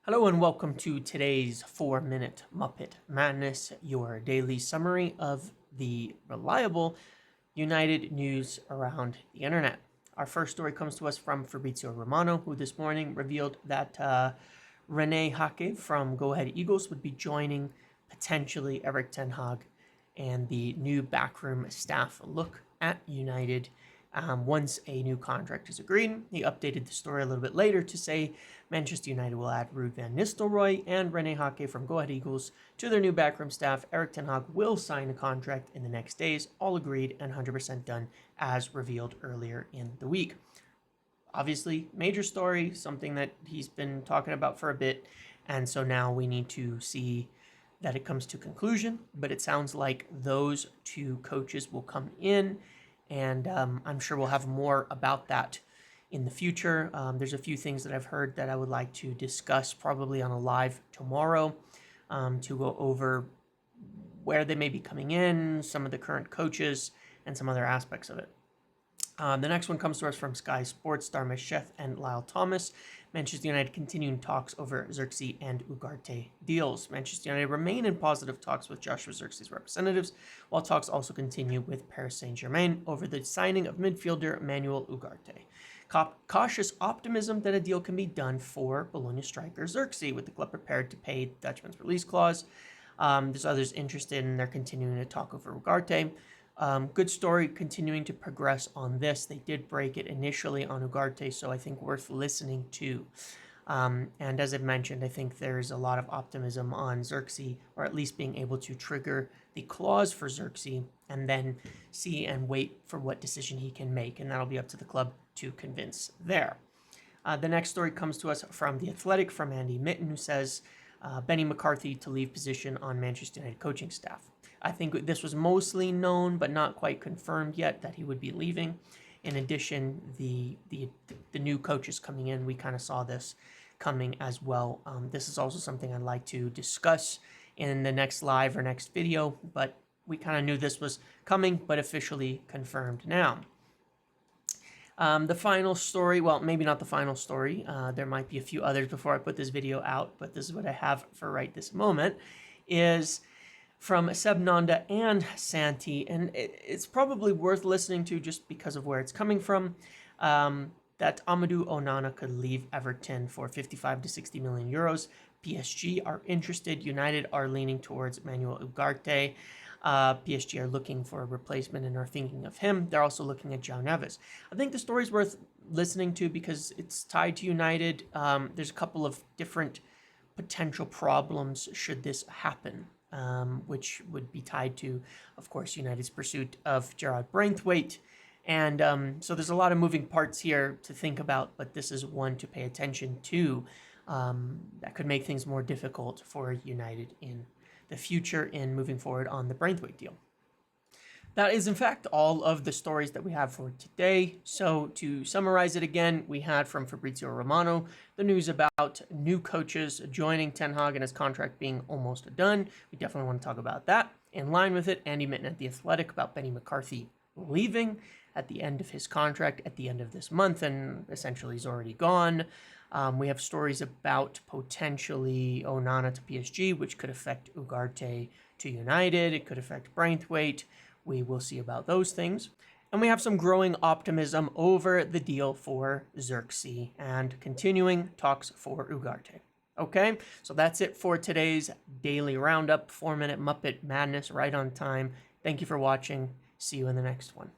Hello and welcome to today's 4-Minute Muppet Madness, your daily summary of the reliable United news around the internet. Our first story comes to us from Fabrizio Romano, who this morning revealed that Rene Hake from Go Ahead Eagles would be joining potentially Erik ten Hag and the new backroom staff look at United once a new contract is agreed. He updated the story a little bit later to say Manchester United will add Ruud van Nistelrooy and Rene Hake from Go Ahead Eagles to their new backroom staff. Erik ten Hag will sign a contract in the next days, all agreed and 100% done as revealed earlier in the week. Obviously, major story, something that he's been talking about for a bit, and so now we need to see that it comes to conclusion, but it sounds like those two coaches will come in, and I'm sure we'll have more about that in the future. There's a few things that I've heard that I would like to discuss probably on a live tomorrow to go over where they may be coming in, some of the current coaches, and some other aspects of it. The next one comes to us from Sky Sports. Darmesh Sheth and Lyle Thomas. Manchester United continuing talks over Zirkzee and Ugarte deals. Manchester United remain in positive talks with Joshua Zirkzee's representatives, while talks also continue with Paris Saint-Germain over the signing of midfielder Manuel Ugarte. Cautious optimism that a deal can be done for Bologna striker Zirkzee, with the club prepared to pay the Dutchman's release clause. There's others interested, and they're continuing to talk over Ugarte. Good story continuing to progress on this. They did break it initially on Ugarte, so I think worth listening to. And as I've mentioned, I think there's a lot of optimism on Zirkzee, or at least being able to trigger the clause for Zirkzee and then see and wait for what decision he can make. And that'll be up to the club to convince there. The next story comes to us from The Athletic, from Andy Mitten, who says, Benny McCarthy to leave position on Manchester United coaching staff. I think this was mostly known, but not quite confirmed yet, that he would be leaving. In addition, the new coaches coming in, we kind of saw this coming as well. This is also something I'd like to discuss in the next live or next video, but we kind of knew this was coming, but officially confirmed now. The final story, well, maybe not the final story. There might be a few others before I put this video out, but this is what I have for right this moment, is from Seb Nanda and Santi, and it's probably worth listening to just because of where it's coming from, that Amadou Onana could leave Everton for 55 to 60 million euros. PSG are interested. United are leaning towards Manuel Ugarte. PSG are looking for a replacement and are thinking of him. They're also looking at João Neves. I think the story's worth listening to because it's tied to United. There's a couple of different potential problems should this happen, which would be tied to, of course, United's pursuit of Gerard Braithwaite. And so there's a lot of moving parts here to think about, but this is one to pay attention to that could make things more difficult for United in the future in moving forward on the Braithwaite deal. That is, in fact, all of the stories that we have for today. So to summarize it again, we had from Fabrizio Romano the news about new coaches joining Ten Hag and his contract being almost done. We definitely want to talk about that. In line with it, Andy Mitten at The Athletic about Benny McCarthy leaving at the end of his contract at the end of this month, and essentially he's already gone. We have stories about potentially Onana to PSG, which could affect Ugarte to United. It could affect Braithwaite. We will see about those things. And we have some growing optimism over the deal for Zirkzee and continuing talks for Ugarte. Okay, so that's it for today's daily roundup. 4-Minute Muppet Madness right on time. Thank you for watching. See you in the next one.